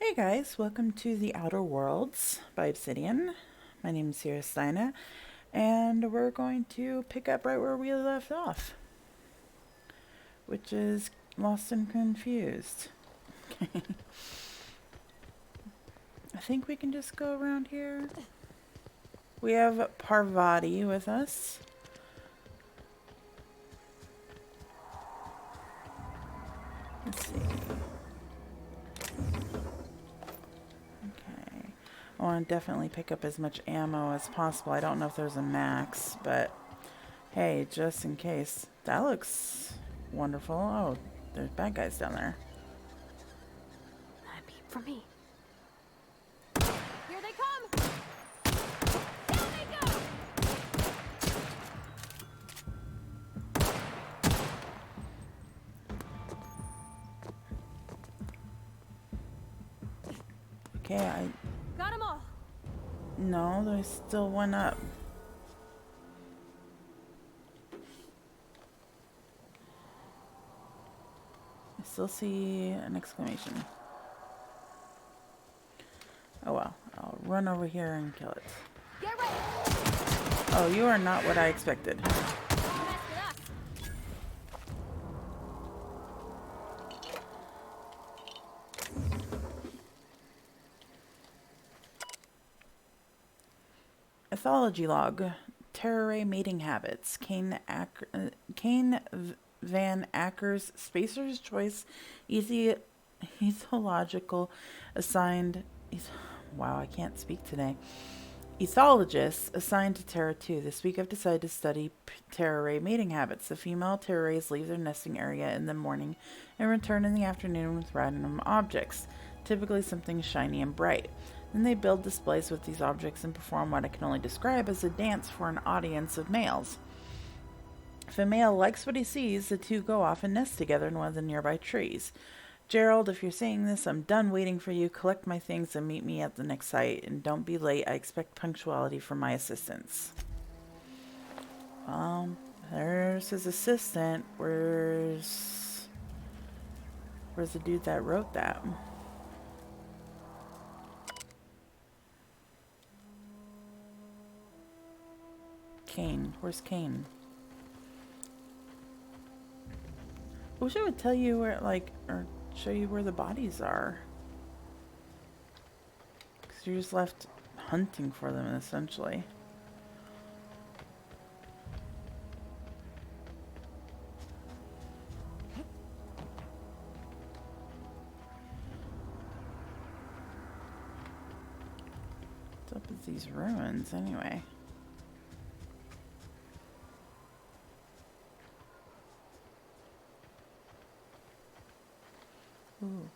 Hey guys, welcome to the Outer Worlds by Obsidian. My name is Ciarasteina, and we're going to pick up right where we left off, which is lost and confused. I think we can just go around here. We have Parvati with us. Let's see. Okay. I want to definitely pick up as much ammo as possible. I don't know if there's a max, but hey, just in case. That looks wonderful. Oh, there's bad guys down there. That beat for me. Here they come! Down they go! Okay, Got them all! No, there's still one up. I still see an exclamation. Oh well, I'll run over here and kill it. Get ready! Oh, you are not what I expected. Don't mess with us! Ethology log. Terror mating habits. Kane Van Acker's Spacer's Choice ethological assigned... Wow, I can't speak today. Ethologists assigned to Terra 2. This week I've decided to study Terra ray mating habits. The female Terra rays leave their nesting area in the morning and return in the afternoon with random objects, typically something shiny and bright. Then they build displays with these objects and perform what I can only describe as a dance for an audience of males. If a male likes what he sees, the two go off and nest together in one of the nearby trees. Gerald, if you're seeing this, I'm done waiting for you. Collect my things and meet me at the next site. And don't be late. I expect punctuality from my assistants. There's his assistant. Where's the dude that wrote that? Kane. Where's Kane? I wish it would tell you where, like, or show you where the bodies are. Because you're just left hunting for them, essentially. What's up with these ruins, anyway? Ooh.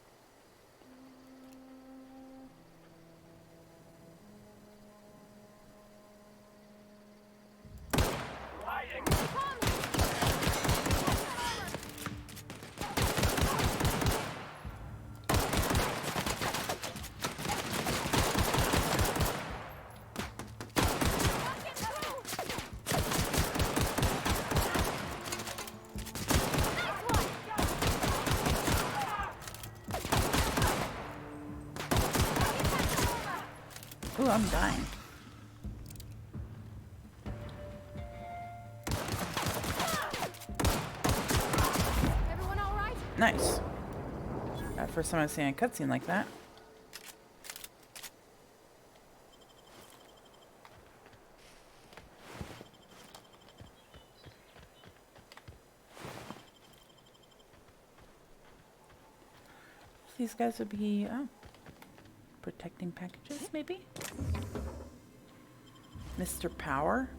Ooh, I'm dying. Everyone all right? Nice. First time I've seen a cutscene like that. These guys would be protecting packages, maybe? Mr. Power?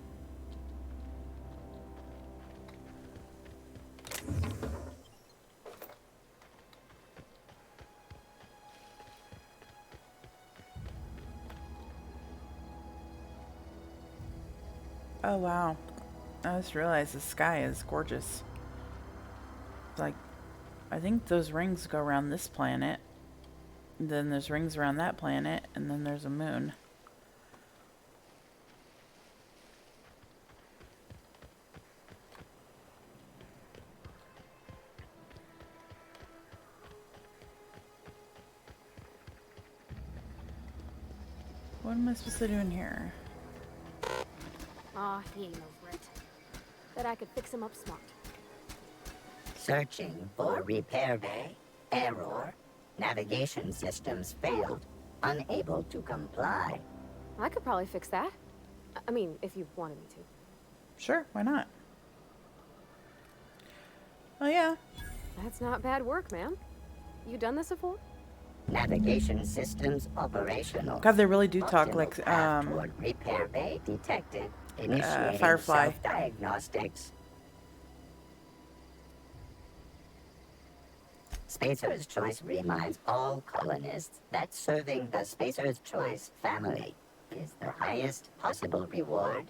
Oh wow. I just realized the sky is gorgeous. Like, I think those rings go around this planet. Then there's rings around that planet, and then there's a moon. What am I supposed to do in here? Aw, he ain't over it. Bet I could fix him up smart. Searching for repair bay. Error. Navigation systems failed. Unable to comply. I could probably fix that. I mean, if you wanted me to. Sure, why not? Oh yeah. That's not bad work, ma'am. You done this before? Navigation systems operational. God, they really do talk Optimal like path toward repair bay detected. Initiating Firefly. self-diagnostics. Spacer's Choice reminds all colonists that serving the Spacer's Choice family is the highest possible reward.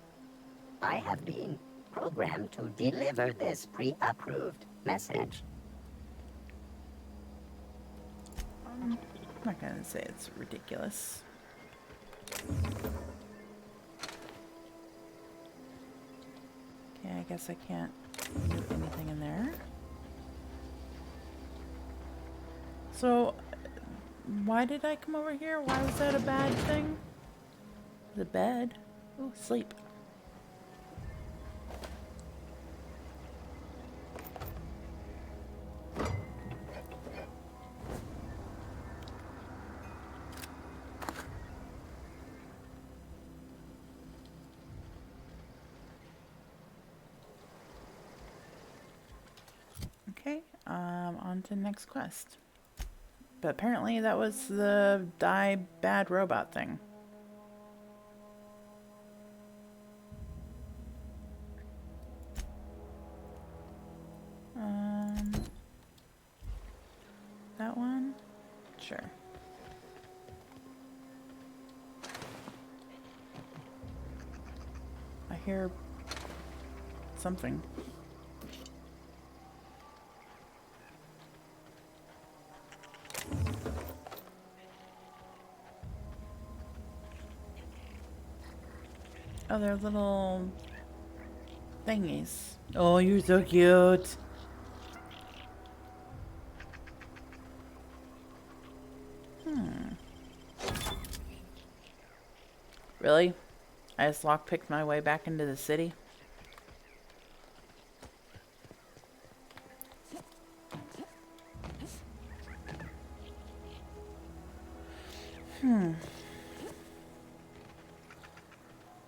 I have been programmed to deliver this pre-approved message. I'm not gonna say it's ridiculous. Okay, I guess I can't do anything in there. So, why did I come over here? Why was that a bad thing? The bed. Oh, sleep. Okay, on to the next quest. But apparently that was the die bad robot thing. That one? Sure. I hear something. Oh, they're little thingies. Oh, you're so cute. Really? I just lockpicked my way back into the city?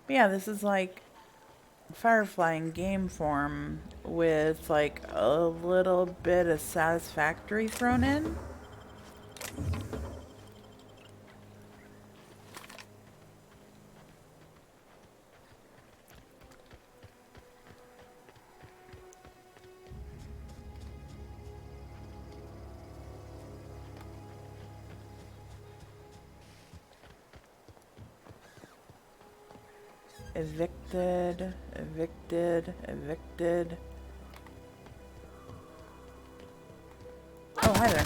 Yeah, this is like Firefly in game form with like a little bit of Satisfactory thrown in. Evicted, evicted, evicted. Oh, hi there.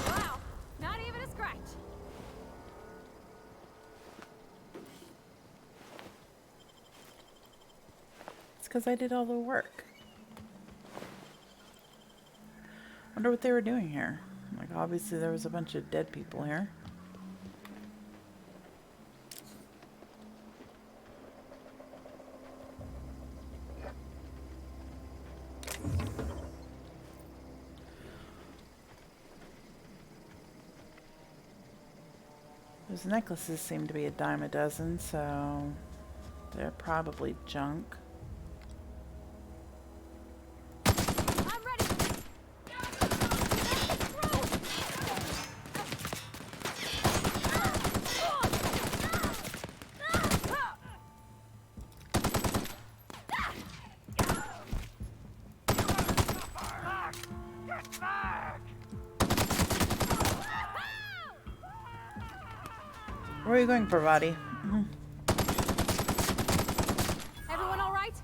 Wow, not even a scratch. It's because I did all the work. Wonder what they were doing here. Like, obviously there was a bunch of dead people here. Those necklaces seem to be a dime a dozen, so they're probably junk. I'm ready. Where are you going, Parvati? Everyone all right?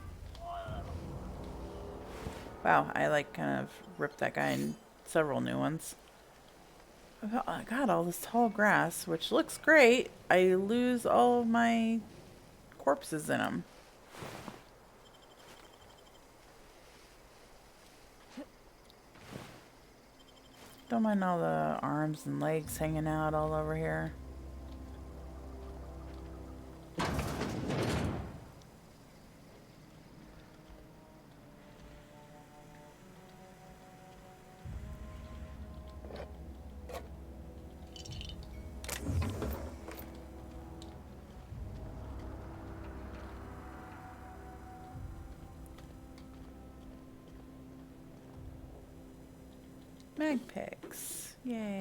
Wow, I like kind of ripped that guy in several new ones. I got all this tall grass, which looks great. I lose all of my corpses in them. Don't mind all the arms and legs hanging out all over here. Mag picks. Yay.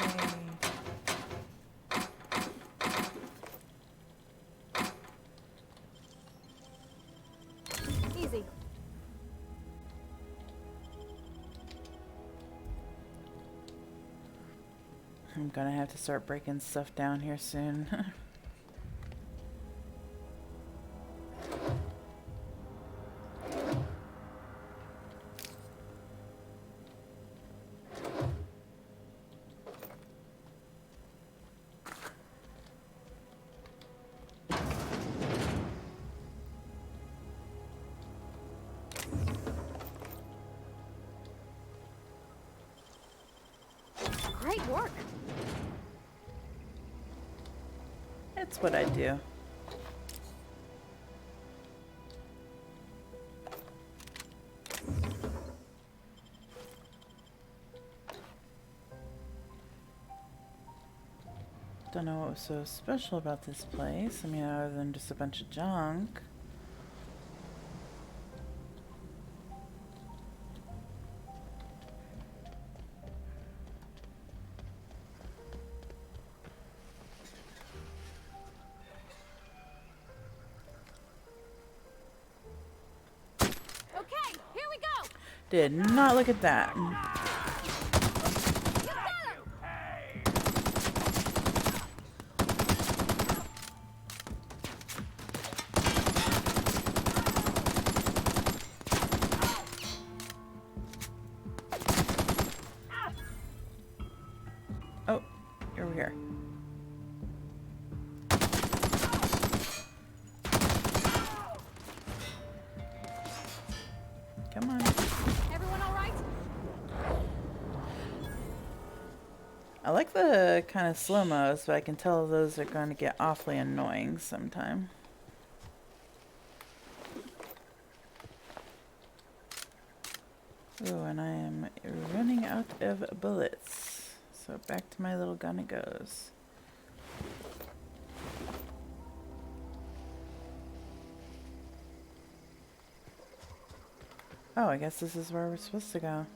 Easy. I'm gonna have to start breaking stuff down here soon. Great work. It's what I do. Don't know what was so special about this place. I mean, other than just a bunch of junk. Okay, here we go. Did not look at that. Oh, you're over here. Come on. Everyone all right? I like the kind of slow-mos, but I can tell those are going to get awfully annoying sometime. Oh, and I am running out of bullets. So back to my little gun it goes. Oh, I guess this is where we're supposed to go.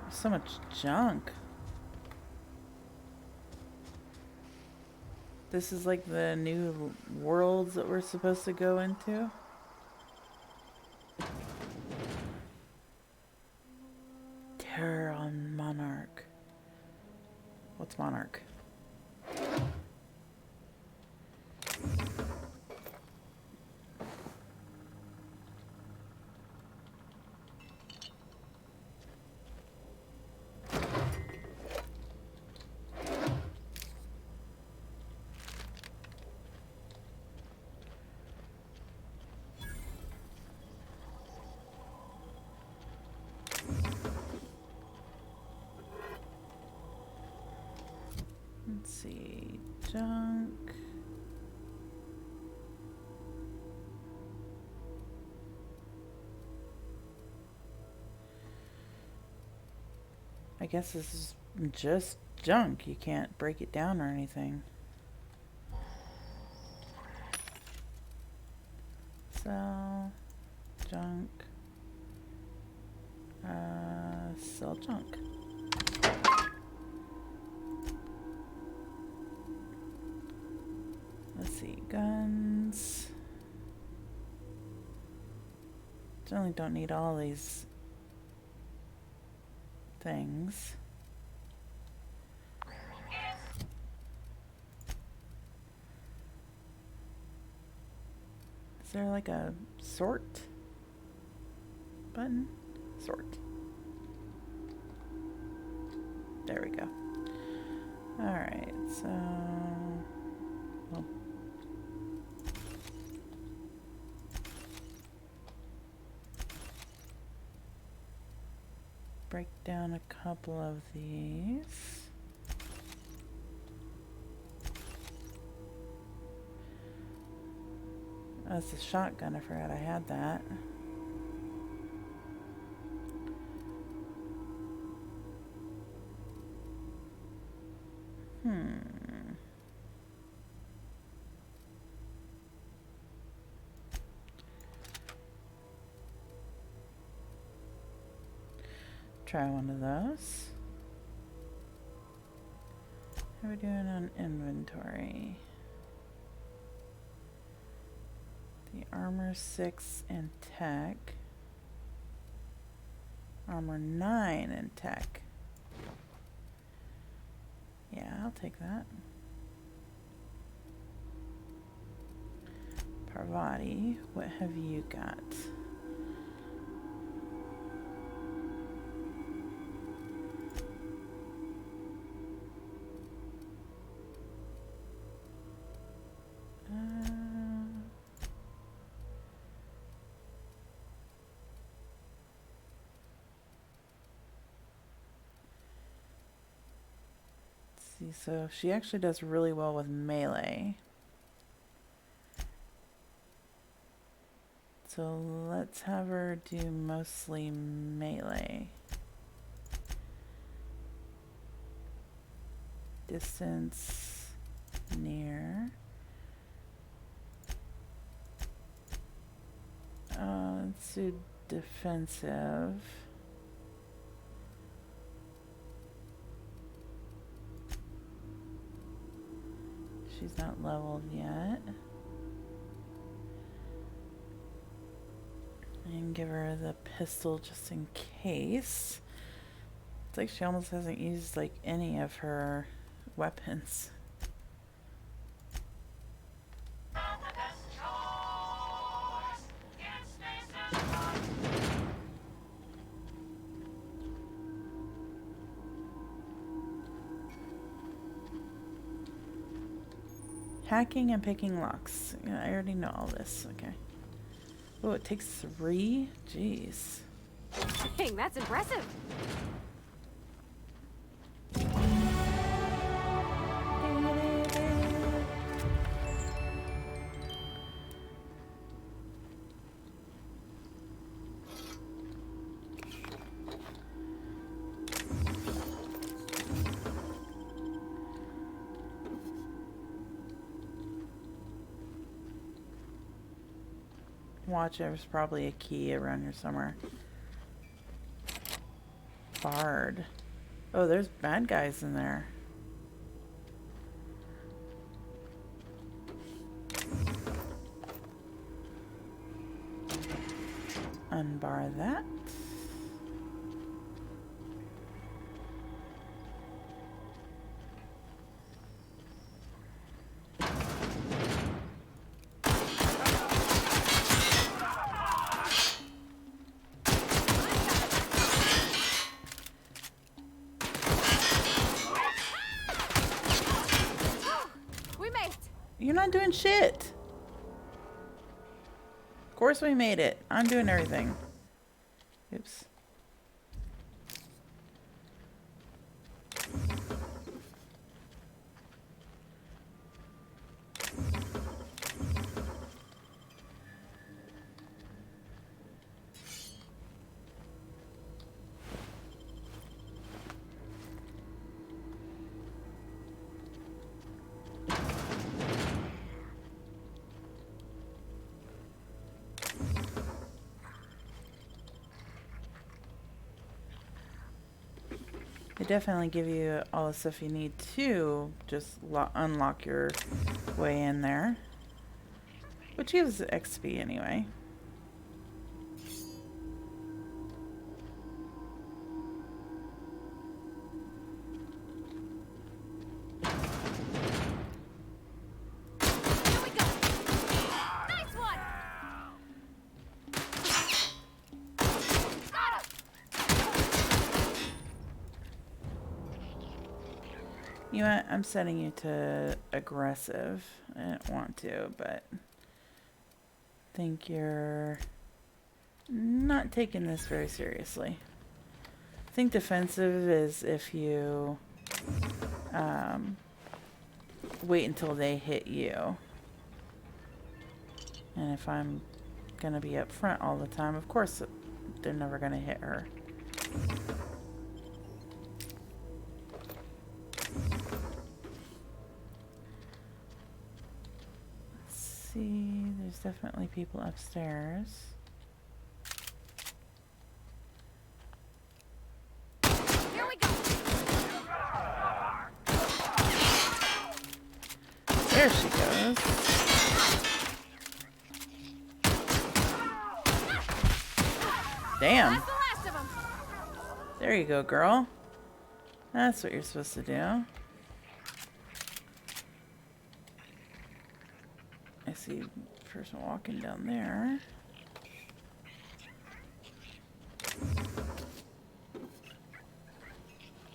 There's so much junk. This is like the new worlds that we're supposed to go into. Terror on Monarch. What's Monarch? Let's see, junk. I guess this is just junk. You can't break it down or anything. Sell junk. Sell junk. Let's see, guns. Certainly don't need all these things. Is there like a sort button? Sort. There we go. Alright, so we'll break down a couple of these. That's the shotgun. I forgot I had that. Try one of those. How are we doing on inventory? The armor 6 in tech. Armor 9 in tech. Yeah, I'll take that. Parvati, what have you got? See, so she actually does really well with melee. So let's have her do mostly melee. Distance, near. Let's do defensive. She's not leveled yet. And give her the pistol just in case. It's like she almost hasn't used like any of her weapons. Hacking and picking locks. Yeah, I already know all this. Okay. Oh, it takes 3? Jeez. Dang, that's impressive. Watch, there's probably a key around here somewhere. Bard. Oh, there's bad guys in there. Unbar that. You're not doing shit. Of course we made it. I'm doing everything. Oops. They definitely give you all the stuff you need to just unlock your way in there. Which gives XP anyway. You know what? I'm setting you to aggressive. I didn't want to, but I think you're not taking this very seriously. I think defensive is if you wait until they hit you. And if I'm going to be up front all the time, of course they're never going to hit her. Let's see, there's definitely people upstairs. Here we go. There she goes. Damn. That's the last of them. There you go, girl. That's what you're supposed to do. I see a person walking down there.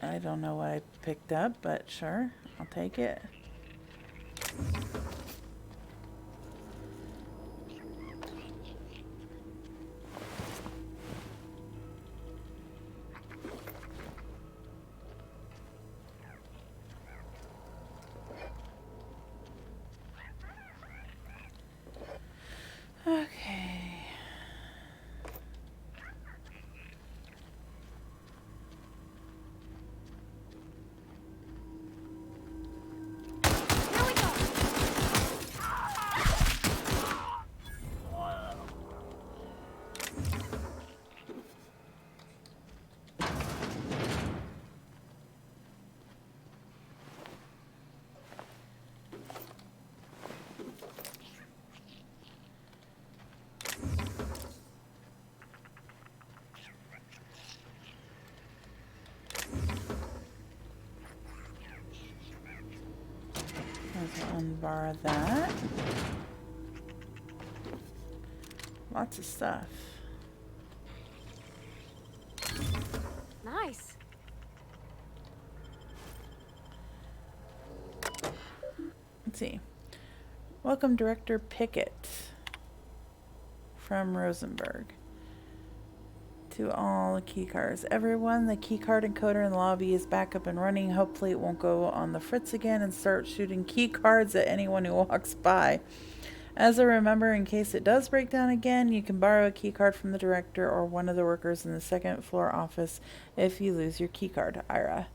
I don't know what I picked up, but sure, I'll take it. Okay. Here we go. Let's unbar that. Lots of stuff. Nice. Let's see. Welcome, Director Pickett from Rosenberg. To all the key cards. Everyone, the key card encoder in the lobby is back up and running. Hopefully it won't go on the fritz again and start shooting key cards at anyone who walks by. As a reminder, in case it does break down again, you can borrow a key card from the director or one of the workers in the second floor office if you lose your key card. Ira.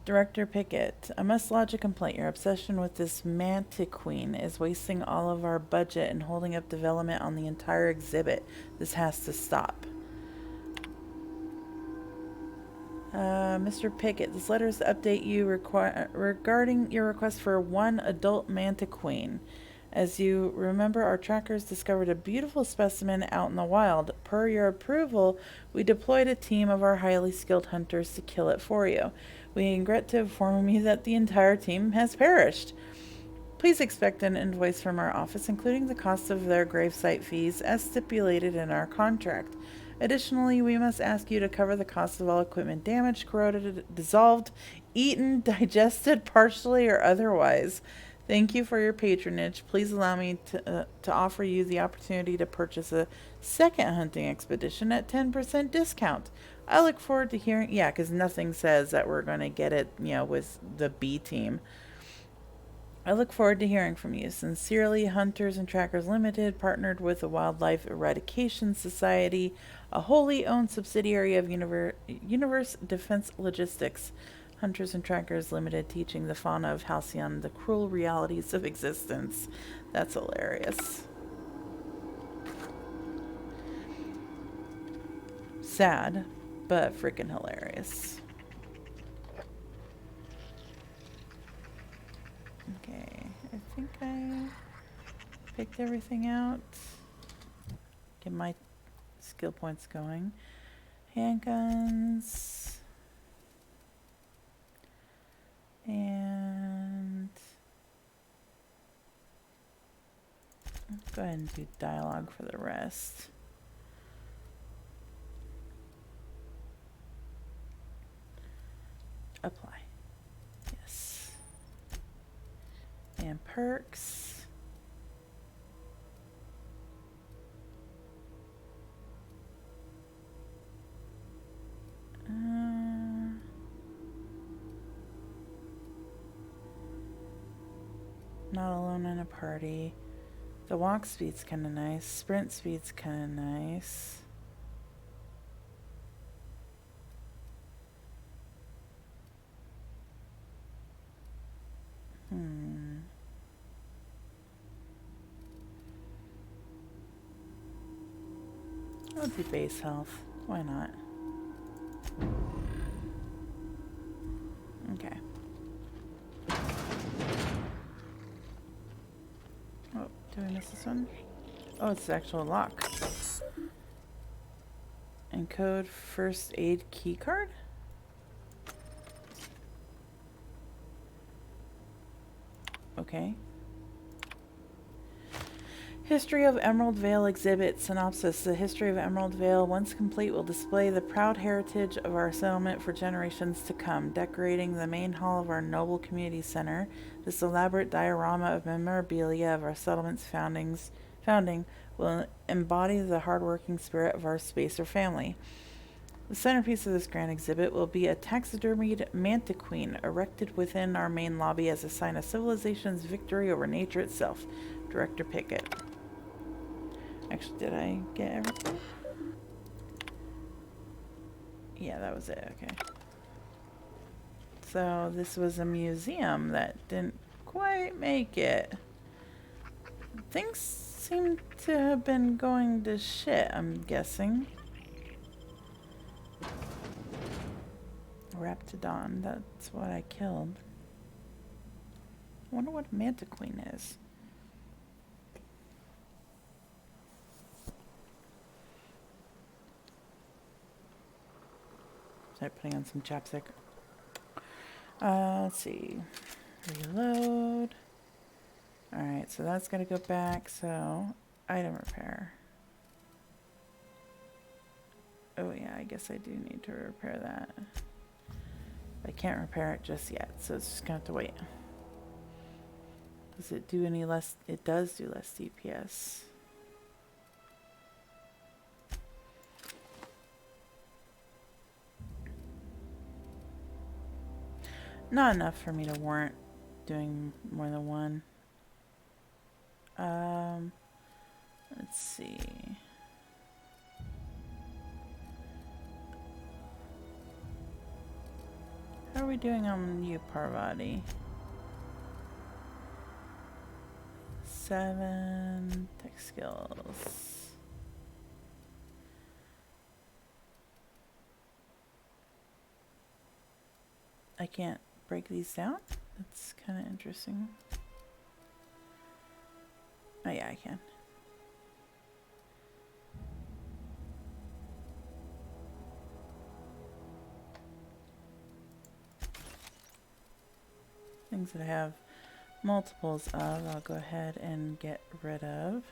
Director Pickett, I must lodge a complaint. Your obsession with this mantiquine is wasting all of our budget and holding up development on the entire exhibit. This has to stop. Mr. Pickett, this letter is to update you regarding your request for one adult mantiquine. As you remember, our trackers discovered a beautiful specimen out in the wild. Per your approval, we deployed a team of our highly skilled hunters to kill it for you. We regret to inform you that the entire team has perished. Please expect an invoice from our office, including the cost of their gravesite fees, as stipulated in our contract. Additionally, we must ask you to cover the cost of all equipment damaged, corroded, dissolved, eaten, digested, partially or otherwise. Thank you for your patronage. Please allow me to offer you the opportunity to purchase a second hunting expedition at 10% discount. I look forward to hearing... Yeah, because nothing says that we're going to get it, with the B team. I look forward to hearing from you. Sincerely, Hunters and Trackers Limited, partnered with the Wildlife Eradication Society, a wholly owned subsidiary of Universe Defense Logistics. Hunters and Trackers Limited, teaching the fauna of Halcyon the cruel realities of existence. That's hilarious. Sad, but freaking hilarious. Okay, I think I picked everything out. Get my skill points going. Handguns. And let's go ahead and do dialogue for the rest. Apply. Yes. And perks. Not alone in a party. The walk speed's kind of nice. Sprint speed's kind of nice. I'll do base health. Why not? Okay. Oh, did I miss this one? Oh, it's the actual lock. Encode first aid key card? Okay. History of Emerald Vale exhibit. Synopsis. The history of Emerald Vale, once complete, will display the proud heritage of our settlement for generations to come. Decorating the main hall of our noble community center, this elaborate diorama of memorabilia of our settlement's founding will embody the hardworking spirit of our Spacer family. The centerpiece of this grand exhibit will be a taxidermied mantiquine erected within our main lobby as a sign of civilization's victory over nature itself. Director Pickett. Actually, did I get everything? Yeah, that was it. Okay. So this was a museum that didn't quite make it. Things seem to have been going to shit, I'm guessing. Raptidon, that's what I killed. I wonder what a mantiquine is. Start putting on some chapstick. Let's see. Reload. Alright, so that's gotta go back. So, item repair. Oh yeah, I guess I do need to repair that. I can't repair it just yet, so it's just gonna have to wait. Does it do any less? It does do less DPS. Not enough for me to warrant doing more than one. Let's see. How are we doing on you, Parvati? 7 tech skills. I can't break these down? That's kind of interesting. Oh yeah, I can. Things that I have multiples of, I'll go ahead and get rid of.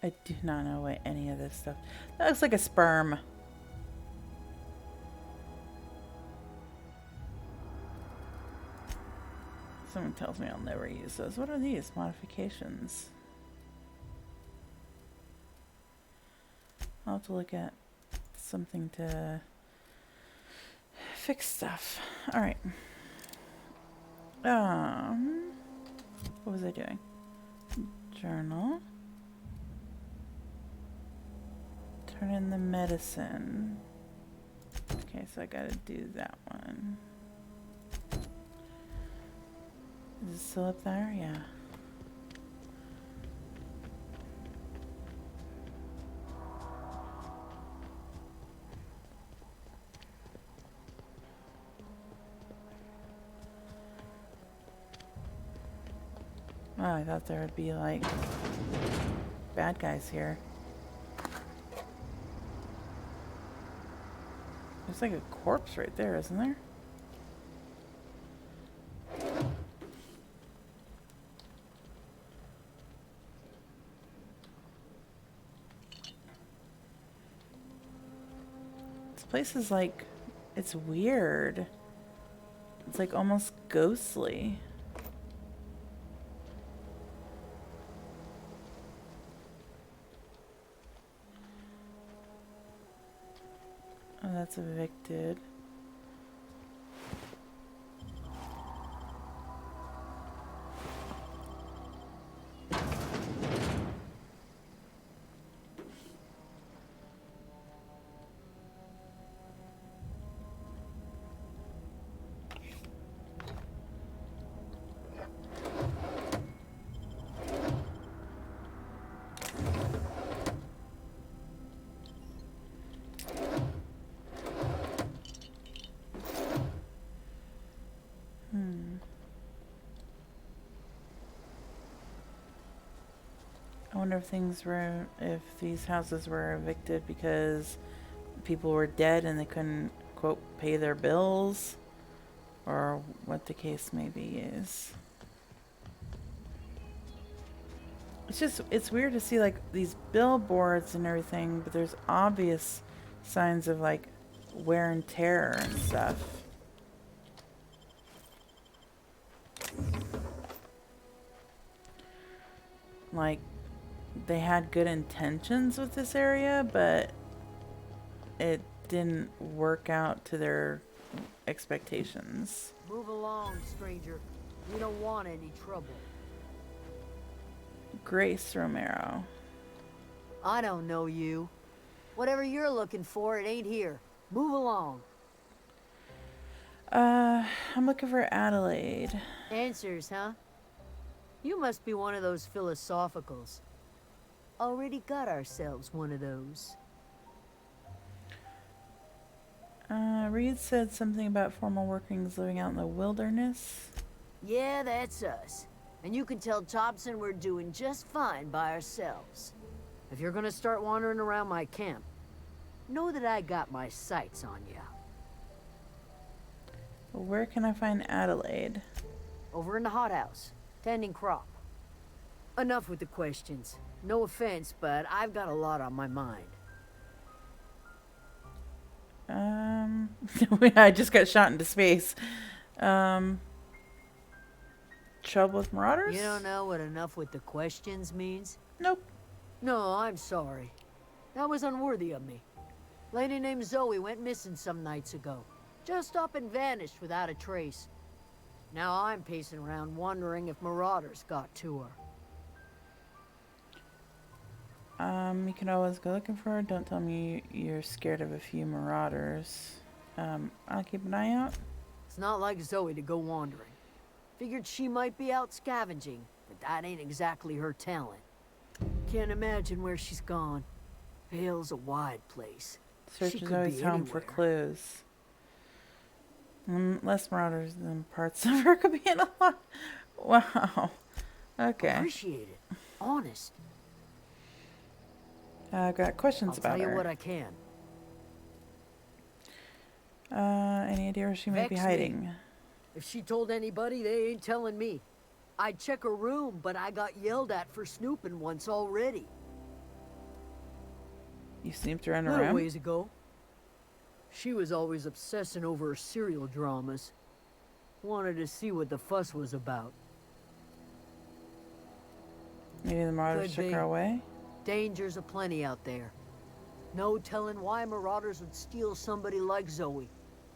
I do not know what any of this stuff. That looks like a sperm. Someone tells me I'll never use those. What are these modifications? I'll have to look at something to fix stuff. All right. What was I doing? Journal. Turn in the medicine. Okay, so I gotta do that one. Is it still up there? Yeah. Oh, I thought there would be like bad guys here. There's like a corpse right there, isn't there? This place is like, it's weird. It's like almost ghostly. Oh, that's evicted. I wonder if these houses were evicted because people were dead and they couldn't, quote, pay their bills, or what the case maybe is. It's weird to see like these billboards and everything, but there's obvious signs of like wear and tear and stuff. Like, they had good intentions with this area, but it didn't work out to their expectations. Move along, stranger. We don't want any trouble. Grace Romero. I don't know you. Whatever you're looking for, it ain't here. Move along. I'm looking for Adelaide. Answers, huh? You must be one of those philosophicals. Already got ourselves one of those. Reed said something about formal workings living out in the wilderness. Yeah, that's us. And you can tell Thompson we're doing just fine by ourselves. If you're gonna start wandering around my camp, know that I got my sights on you. Where can I find Adelaide? Over in the hothouse, tending crop. Enough with the questions. No offense, but I've got a lot on my mind. I just got shot into space. Trouble with marauders? You don't know what enough with the questions means? Nope. No, I'm sorry. That was unworthy of me. Lady named Zoe went missing some nights ago. Just up and vanished without a trace. Now I'm pacing around wondering if marauders got to her. You can always go looking for her. Don't tell me you're scared of a few marauders. I'll keep an eye out. It's not like Zoe to go wandering. Figured she might be out scavenging, but that ain't exactly her talent. Can't imagine where she's gone. Vale's a wide place. Search She is could always be home for anywhere. clues. Less marauders than parts of her could be in a lot. Wow. Okay. Appreciate it. Honest. I've got questions I'll about tell her. you what I can. Any idea where she may be Vex me. hiding? If she told anybody, they ain't telling me. I'd check her room, but I got yelled at for snooping once already. You snooped her in A a little room? ways ago. She was always obsessing over her serial dramas. Wanted to see what the fuss was about. Maybe the marauders Could took be. her away? Dangers aplenty out there. No telling why marauders would steal somebody like Zoe.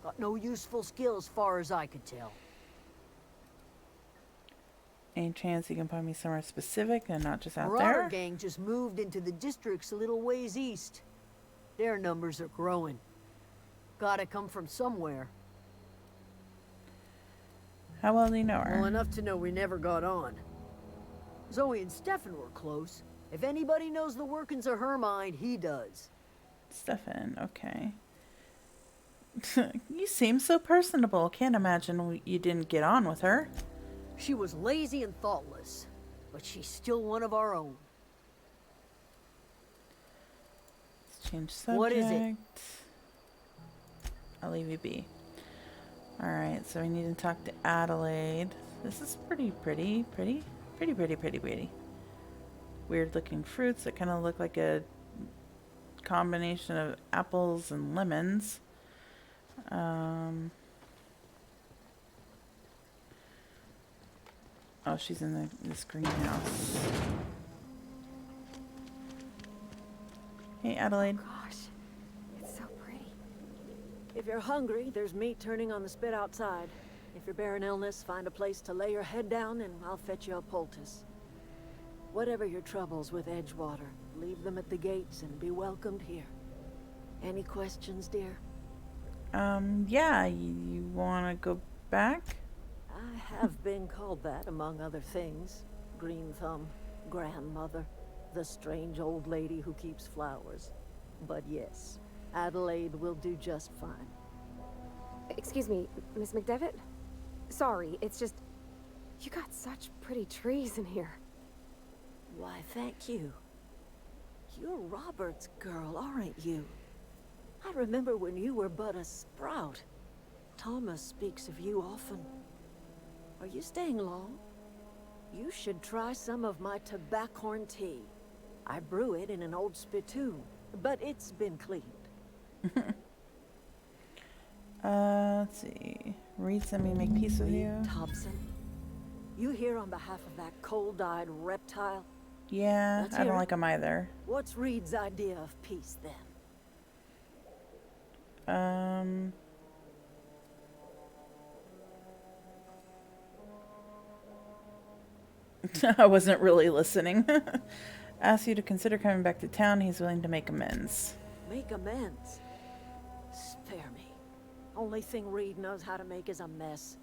Got no useful skills far as I could tell. Any chance you can point me somewhere specific and not just out Marauder there? gang just moved into the districts a little ways east. Their numbers are growing. Gotta come from somewhere. How well do you know her? Well enough to know we never got on. Zoe and Stefan were close. If anybody knows the workings of her mind, he does. Stefan, okay. You seem so personable. Can't imagine you didn't get on with her. She was lazy and thoughtless, but she's still one of our own. Let's change subject. What is it? I'll leave you be. Alright, so we need to talk to Adelaide. This is pretty. Weird looking fruits that kind of look like a combination of apples and lemons. Oh, she's in this greenhouse. Hey, Adelaide. Gosh, it's so pretty. If you're hungry, there's meat turning on the spit outside. If you're bearing illness, find a place to lay your head down and I'll fetch you a poultice. Whatever your troubles with Edgewater, leave them at the gates and be welcomed here. Any questions, dear? Yeah, you wanna go back? I have been called that, among other things. Green Thumb, grandmother, the strange old lady who keeps flowers. But yes, Adelaide will do just fine. Excuse me, Miss McDevitt? Sorry, it's just... You got such pretty trees in here. Why, thank you. You're Robert's girl, aren't you? I remember when you were but a sprout. Thomas speaks of you often. Are you staying long? You should try some of my tobaccorn tea. I brew it in an old spittoon, but it's been cleaned. Let's see. Reed sent me to make peace with you. Thompson, you here on behalf of that cold-eyed reptile? Yeah, Let's I hear don't it. like him either. What's Reed's idea of peace, then? I wasn't really listening. Asked you to consider coming back to town. He's willing to make amends. Make amends? Spare me. Only thing Reed knows how to make is a mess.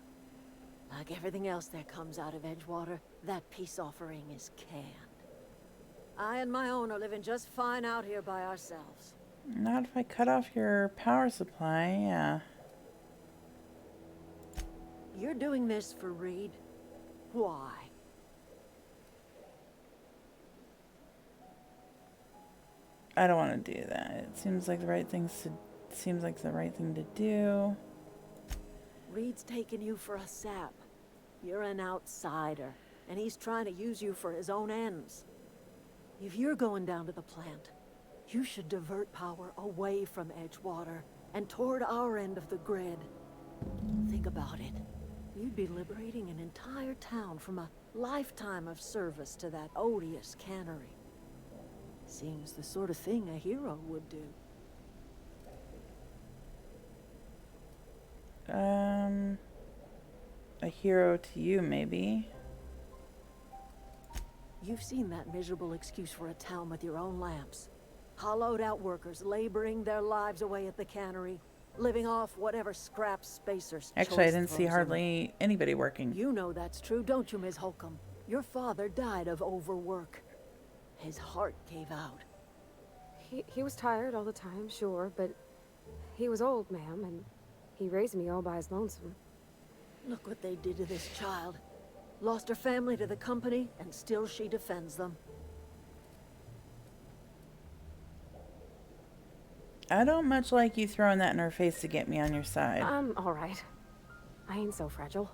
Like everything else that comes out of Edgewater, that peace offering is canned. I and my own are living just fine out here by ourselves. Not if I cut off your power supply, yeah. You're doing this for Reed? Why? I don't want to do that. It seems like the right thing to do. Reed's taking you for a sap. You're an outsider, and he's trying to use you for his own ends. If you're going down to the plant, you should divert power away from Edgewater and toward our end of the grid. Think about it. You'd be liberating an entire town from a lifetime of service to that odious cannery. Seems the sort of thing a hero would do. A hero to you, maybe. You've seen that miserable excuse for a town with your own lamps. Hollowed out workers laboring their lives away at the cannery, living off whatever scraps Spacer's Actually, I choice didn't see throws them. hardly anybody working. You know that's true, don't you, Ms. Holcomb? Your father died of overwork. His heart gave out. He was tired all the time, sure, but he was old, ma'am, and he raised me all by his lonesome. Look what they did to this child. Lost her family to the company, and still she defends them. I don't much like you throwing that in her face to get me on your side. I'm all right. I ain't so fragile.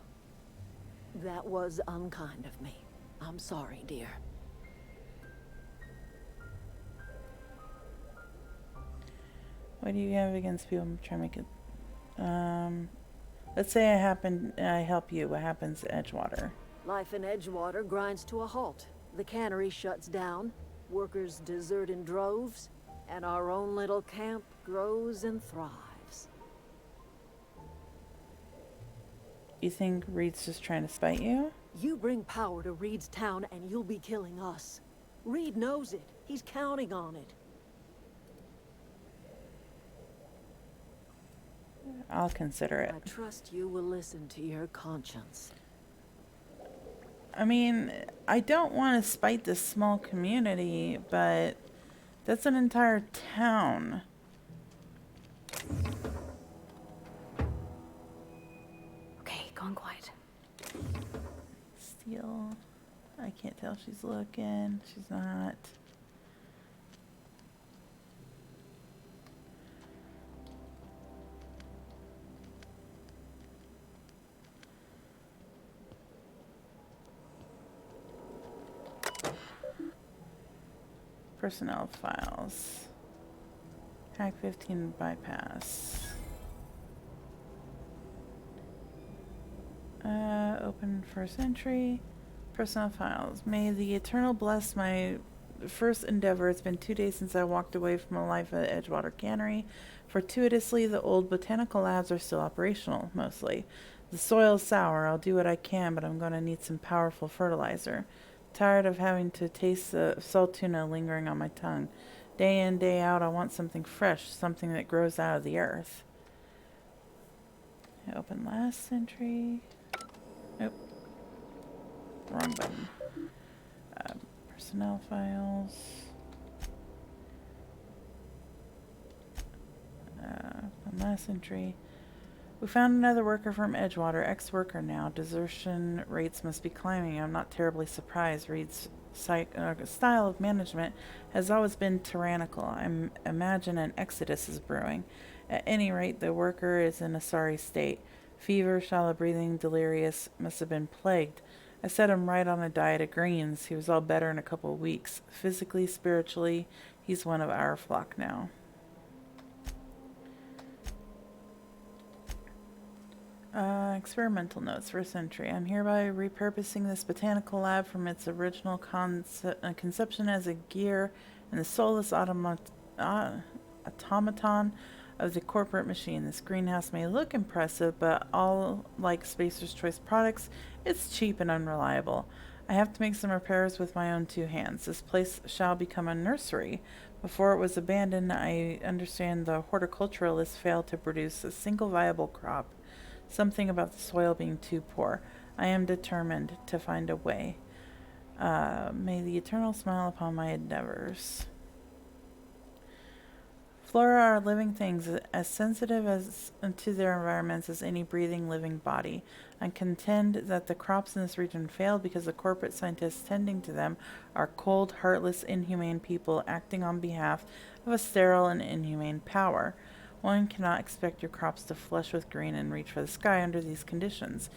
That was unkind of me. I'm sorry, dear. What do you have against people trying to make it? Let's say I help you. What happens to Edgewater? Life in Edgewater grinds to a halt. The cannery shuts down, workers desert in droves, and our own little camp grows and thrives. You think Reed's just trying to spite you? You bring power to Reed's town and you'll be killing us. Reed knows it. He's counting on it. I'll consider it. I trust you will listen to your conscience. I mean, I don't want to spite this small community, but that's an entire town. Okay, gone quiet. Steal. I can't tell if she's looking. She's not. Personnel files. Hack 15 bypass. Open first entry. Personnel files. May the Eternal bless my first endeavor. It's been 2 days since I walked away from a life at Edgewater Cannery. Fortuitously, the old botanical labs are still operational, mostly. The soil's sour. I'll do what I can, but I'm going to need some powerful fertilizer. Tired of having to taste the salt tuna lingering on my tongue. Day in, day out, I want something fresh, something that grows out of the earth. Open last entry. Nope. Wrong button. Personnel files. Last entry. We found another worker from Edgewater, ex-worker now. Desertion rates must be climbing. I'm not terribly surprised. Reed's style of management has always been tyrannical. I imagine an exodus is brewing. At any rate, the worker is in a sorry state. Fever, shallow breathing, delirious, must have been plagued. I set him right on a diet of greens. He was all better in a couple of weeks. Physically, spiritually, he's one of our flock now. Experimental notes, first entry. I'm hereby repurposing this botanical lab from its original conception as a gear and the soulless automaton of the corporate machine. This greenhouse may look impressive, but all like Spacer's Choice products, it's cheap and unreliable. I have to make some repairs with my own two hands. This place shall become a nursery. Before it was abandoned, I understand the horticulturalists failed to produce a single viable crop. Something about the soil being too poor. I am determined to find a way. May the eternal smile upon my endeavors. Flora are living things as sensitive as to their environments as any breathing living body. I contend that the crops in this region failed because the corporate scientists tending to them are cold, heartless, inhumane people acting on behalf of a sterile and inhumane power. One cannot expect your crops to flush with green and reach for the sky under these conditions.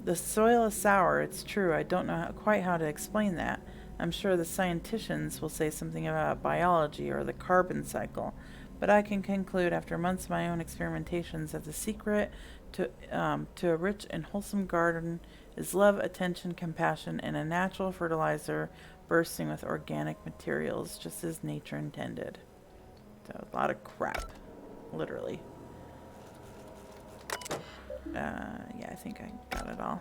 The soil is sour, it's true. I don't know quite how to explain that. I'm sure the scienticians will say something about biology or the carbon cycle. But I can conclude after months of my own experimentations that the secret to a rich and wholesome garden is love, attention, compassion, and a natural fertilizer bursting with organic materials, just as nature intended. So, a lot of crap. Literally. Yeah, I think I got it all.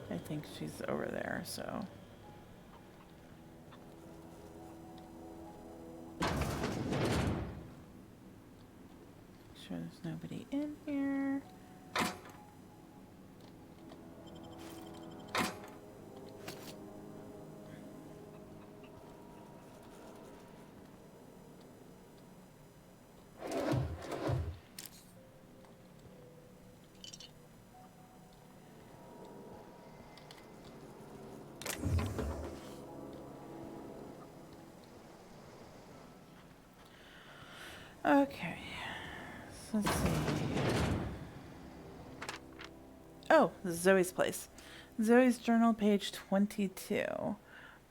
I think she's over there, so. Sure there's nobody in here. Okay, so let's see. Oh, this is Zoe's place. Zoe's journal, page 22. Give me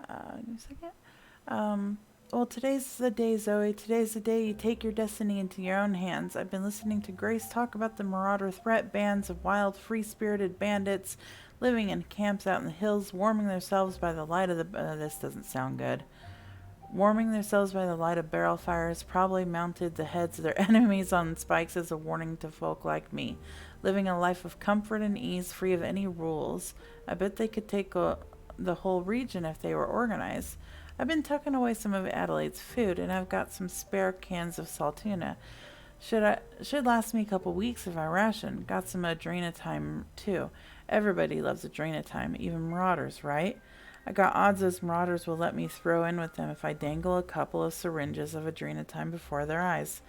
a second. Well, today's the day, Zoe. Today's the day you take your destiny into your own hands. I've been listening to Grace talk about the marauder threat bands of wild, free-spirited bandits living in camps out in the hills, warming themselves by the light of the... this doesn't sound good. Warming themselves by the light of barrel fires, probably mounted the heads of their enemies on spikes as a warning to folk like me. Living a life of comfort and ease, free of any rules. I bet they could take the whole region if they were organized. I've been tucking away some of Adelaide's food, and I've got some spare cans of salt tuna. Should last me a couple weeks if I ration. Got some adrenatime, too. Everybody loves adrenatime, even marauders, right? I got odds those marauders will let me throw in with them if I dangle a couple of syringes of adrenatime before their eyes.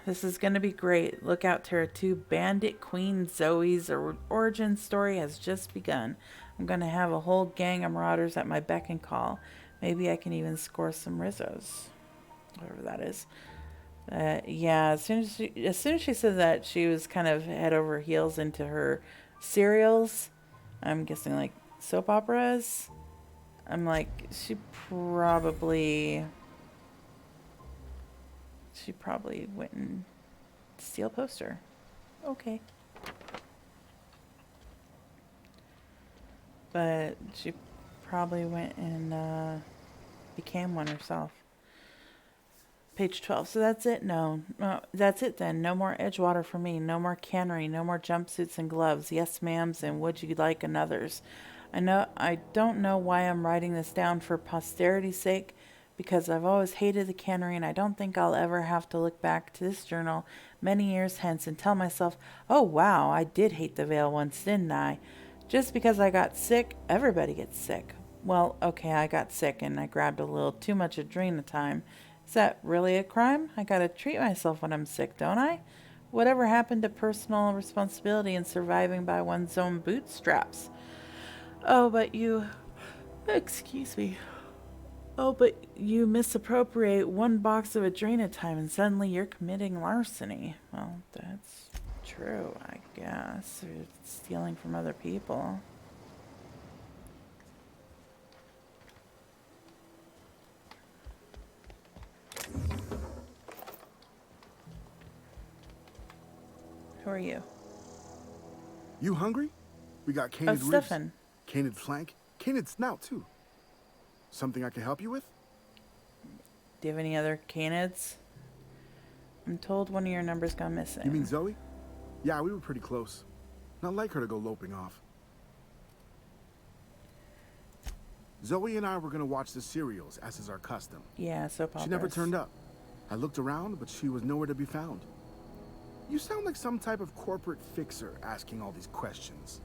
This is going to be great. Look out, Terra 2. Bandit Queen Zoe's origin story has just begun. I'm going to have a whole gang of marauders at my beck and call. Maybe I can even score some Rizzos. Whatever that is. Yeah, as soon as she said that, she was kind of head over heels into her serials. I'm guessing like soap operas. I'm like, she probably She probably went and steal a poster. Okay. But she probably went and became one herself. Page 12. So that's it? No. That's it then. No more Edgewater for me. No more cannery. No more jumpsuits and gloves. Yes, ma'ams, and would you like another's? I don't know why I'm writing this down for posterity's sake, because I've always hated the cannery, and I don't think I'll ever have to look back to this journal many years hence and tell myself, oh wow, I did hate the veil once, didn't I? Just because I got sick, everybody gets sick. Well, okay, I got sick and I grabbed a little too much adrenatime. Is that really a crime? I gotta treat myself when I'm sick, don't I? Whatever happened to personal responsibility and surviving by one's own bootstraps? Oh, but you... Excuse me. Oh, but you misappropriate one box of adrenatime and suddenly you're committing larceny. Well, that's true, I guess. Or stealing from other people. Who are you? You hungry? We got Oh, canid ribs, Stefan. canid flank, canid snout too. Something I can help you with? Do you have any other canids? I'm told one of your numbers gone missing. You mean Zoe? Yeah, we were pretty close. Not like her to go loping off. Zoe and I were gonna watch the serials, as is our custom. Yeah, soap operas. She never turned up. I looked around, but she was nowhere to be found. You sound like some type of corporate fixer asking all these questions.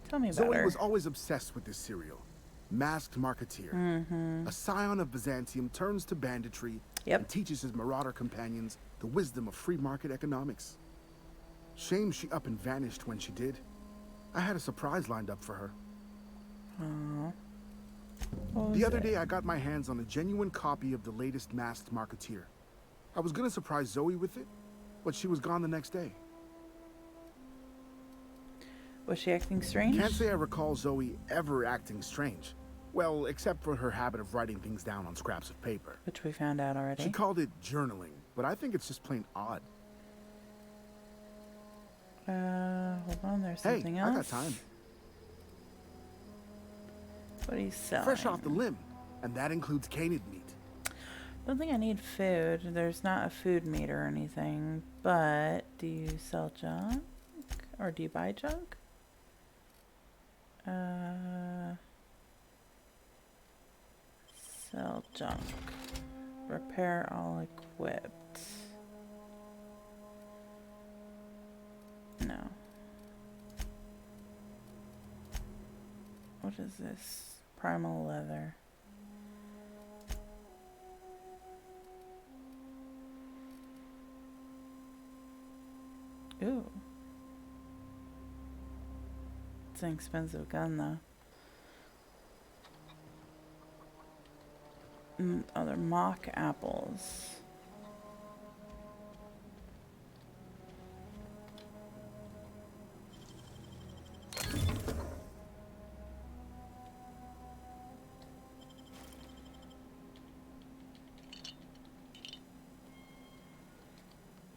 Tell me about Zoe her. was always obsessed with this serial. Masked Marketeer. A scion of Byzantium turns to banditry and teaches his marauder companions the wisdom of free market economics. Shame she up and vanished when she did. I had a surprise lined up for her. What The was other it? day I got my hands on a genuine copy of the latest Masked Marketeer. I was gonna surprise Zoe with it, but she was gone the next day. Was she acting strange? Can't say I recall Zoe ever acting strange. Well, except for her habit of writing things down on scraps of paper. Which we found out already. She called it journaling, but I think it's just plain odd. Hold on, there's Hey, something I else. got time. What are you selling? Fresh off the limb, and that includes canid meat. Don't think I need food. There's not a food meter or anything. But do you sell junk? Or do you buy junk? Sell junk. Repair all equipped. No. What is this? Primal leather. Ooh. It's an expensive gun, though. Oh, they're mock apples.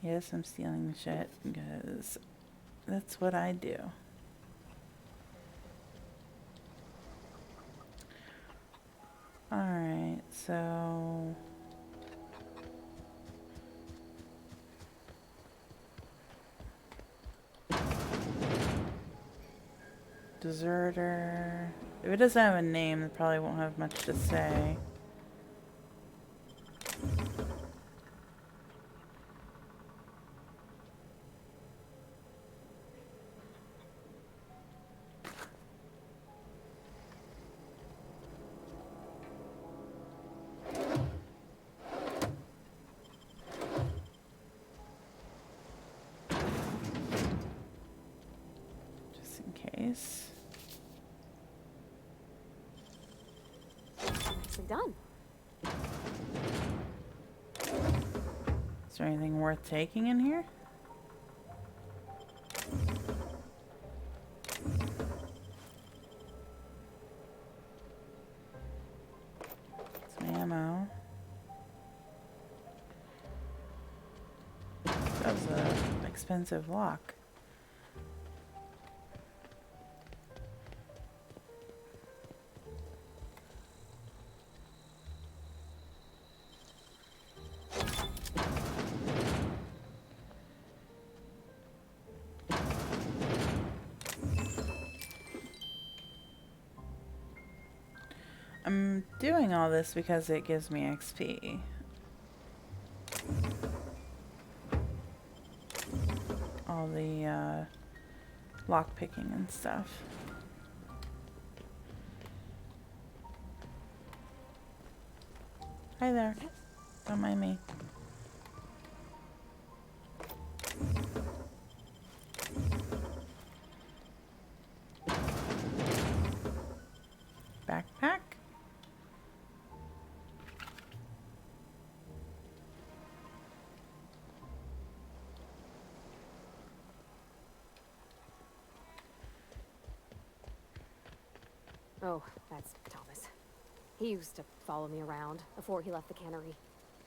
Yes, I'm stealing shit because that's what I do. Alright, so... Deserter... If it doesn't have a name, it probably won't have much to say. Just in case. Nicely done. Is there anything worth taking in here? Some ammo. expensive lock. I'm doing all this because it gives me XP. All the lock picking and stuff. Hi there. Don't mind me. Backpack? Oh, that's Thomas. He used to follow me around before he left the cannery.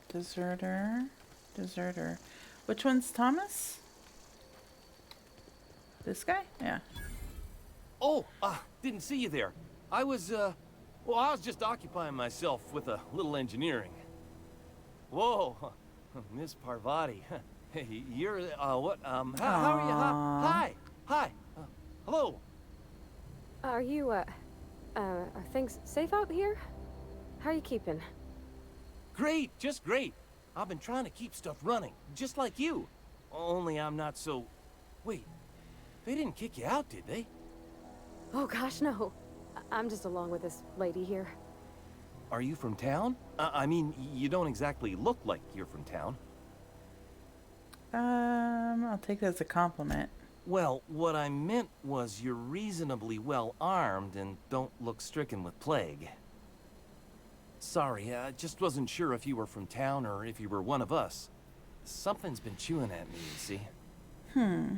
Deserter. Deserter. Which one's Thomas? This guy? Yeah. Oh, didn't see you there. I was just occupying myself with a little engineering. Whoa, Miss Parvati. Hey, you're, what, how are you? Hi. Hello. Are you, are things safe out here? How are you keeping? Great, just great. I've been trying to keep stuff running, just like you. Only I'm not so... Wait, they didn't kick you out, did they? Oh gosh, no. I'm just along with this lady here. Are you from town? I mean, you don't exactly look like you're from town. I'll take that as a compliment. Well, what I meant was you're reasonably well armed and don't look stricken with plague. Sorry, I just wasn't sure if you were from town or if you were one of us. Something's been chewing at me, you see.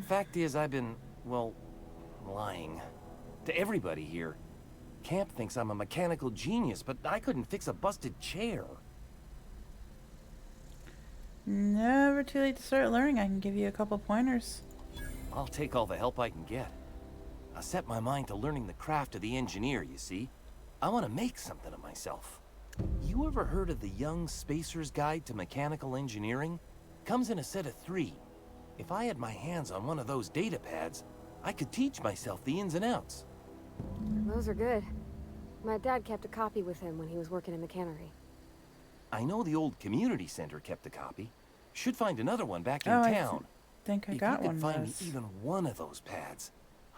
Fact is, I've been, well, lying. To everybody here. Camp thinks I'm a mechanical genius, but I couldn't fix a busted chair. Never too late to start learning. I can give you a couple pointers. I'll take all the help I can get. I set my mind to learning the craft of the engineer, you see. I want to make something of myself. You ever heard of the Young Spacer's Guide to Mechanical Engineering? Comes in a set of 3. If I had my hands on one of those data pads, I could teach myself the ins and outs. Those are good. My dad kept a copy with him when he was working in the cannery. I know the old community center kept a copy. Should find another one back in Oh, town. I think I If got you one could of find me those. even one of those pads,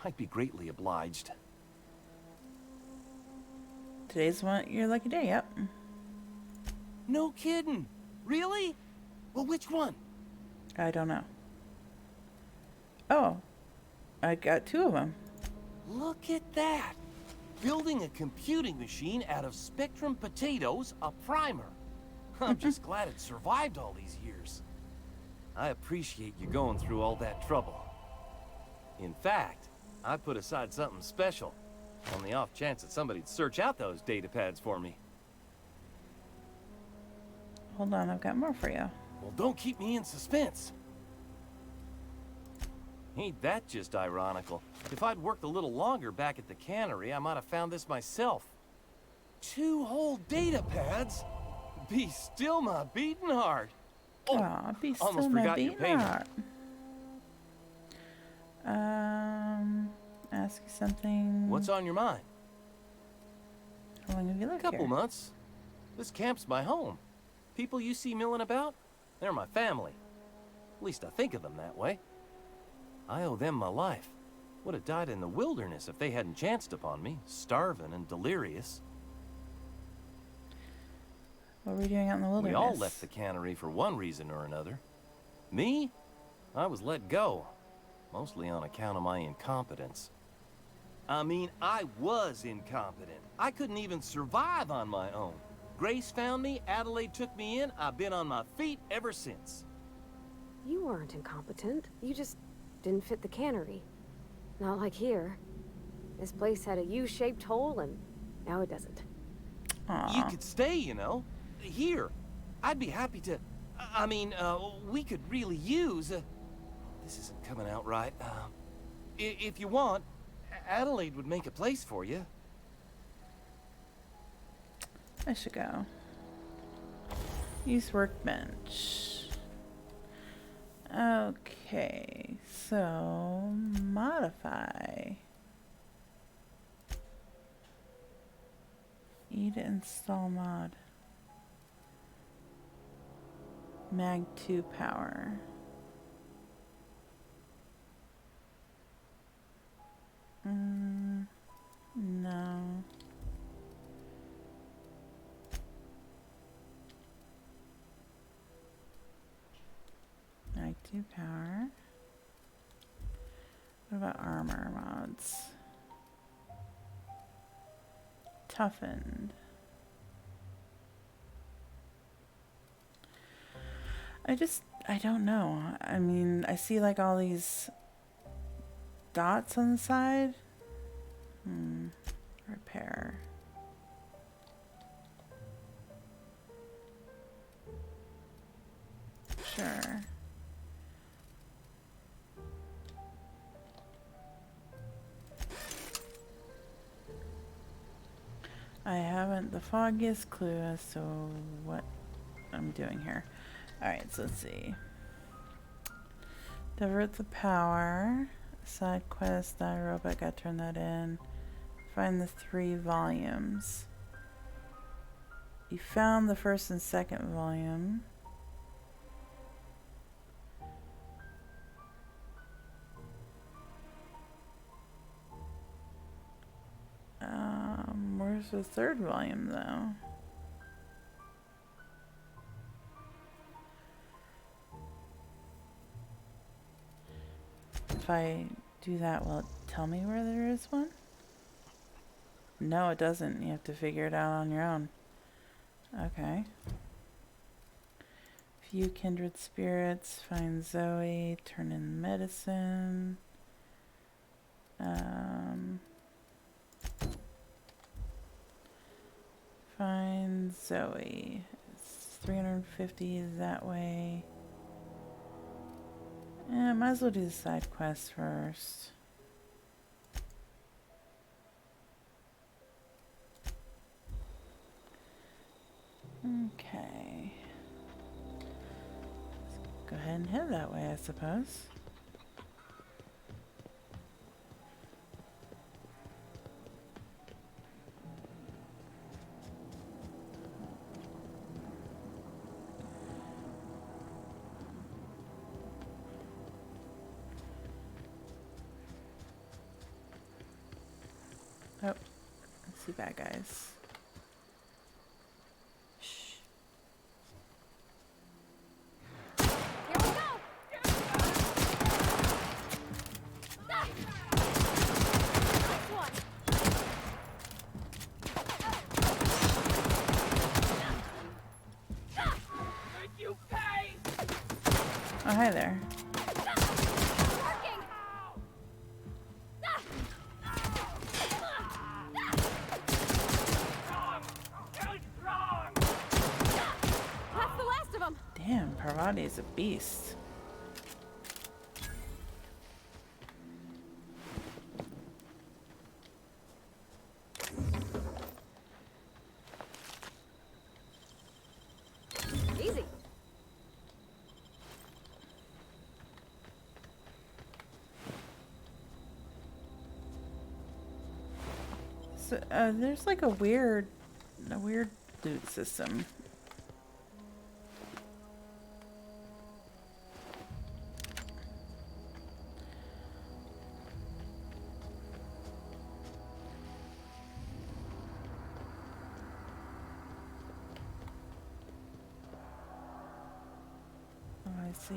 I'd be greatly obliged. Today's your lucky day, yep. No kidding. Really? Well, which one? I don't know. Oh, I got 2 of them. Look at that. Building a computing machine out of Spectrum potatoes, a primer. I'm just glad it survived all these years. I appreciate you going through all that trouble. In fact, I put aside something special on the off chance that somebody'd search out those data pads for me. Hold on, I've got more for you. Well, don't keep me in suspense. Ain't that just ironical? If I'd worked a little longer back at the cannery, I might have found this myself. 2 whole data pads? Be still my beating heart. Oh, Aw, be still almost my forgot your beating payment. heart. Ask you something. What's on your mind? How long have you A lived couple here? months. This camp's my home. People you see milling about, they're my family. At least I think of them that way. I owe them my life. Would have died in the wilderness if they hadn't chanced upon me, starving and delirious. What were you doing out in the wilderness? We all left the cannery for one reason or another. Me? I was let go, mostly on account of my incompetence. I mean, I was incompetent. I couldn't even survive on my own. Grace found me, Adelaide took me in, I've been on my feet ever since. You weren't incompetent. You just didn't fit the cannery. Not like here. This place had a U-shaped hole, and now it doesn't. Aw. You could stay, you know. Here. I'd be happy to... I mean, we could really use... this This isn't coming out right. If you want, Adelaide would make a place for you. I should go. Use workbench. Okay, so modify. E to install mod. Mag 2 power. No. Mag 2 power. What about armor mods? Toughened. I don't know. I mean, I see like all these dots on the side. Repair. Sure. I haven't the foggiest clue as to what I'm doing here. Alright, so let's see. Divert the power. Side quest, die robot, gotta turn that in. Find the 3 volumes. You found the first and second volume. Where's the 3rd volume though? If I do that, will it tell me where there is one? No, it doesn't. You have to figure it out on your own. Okay. Few kindred spirits. Find Zoe. Turn in medicine. Find Zoe. It's 350 that way. Might as well do the side quest first. Okay. Let's go ahead and head that way, I suppose. Oh, let's see bad guys. Shh. Here we go! Ah! Nice one! Oh, hi there. Damn, Parvati is a beast. Easy. So, there's like a weird loot system. I see.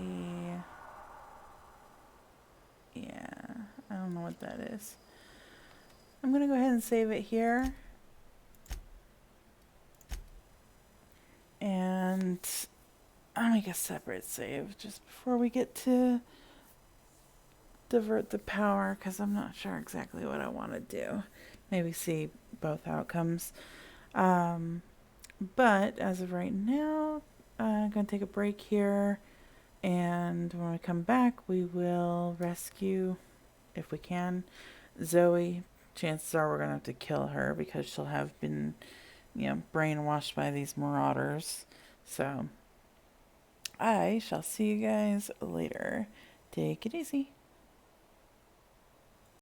Yeah, I don't know what that is. I'm gonna go ahead and save it here. And I'll make a separate save just before we get to divert the power, because I'm not sure exactly what I want to do. Maybe see both outcomes. But as of right now, I'm going to take a break here. And when we come back, we will rescue, if we can, Zoe. Chances are we're going to have to kill her because she'll have been, brainwashed by these marauders. So, I shall see you guys later. Take it easy.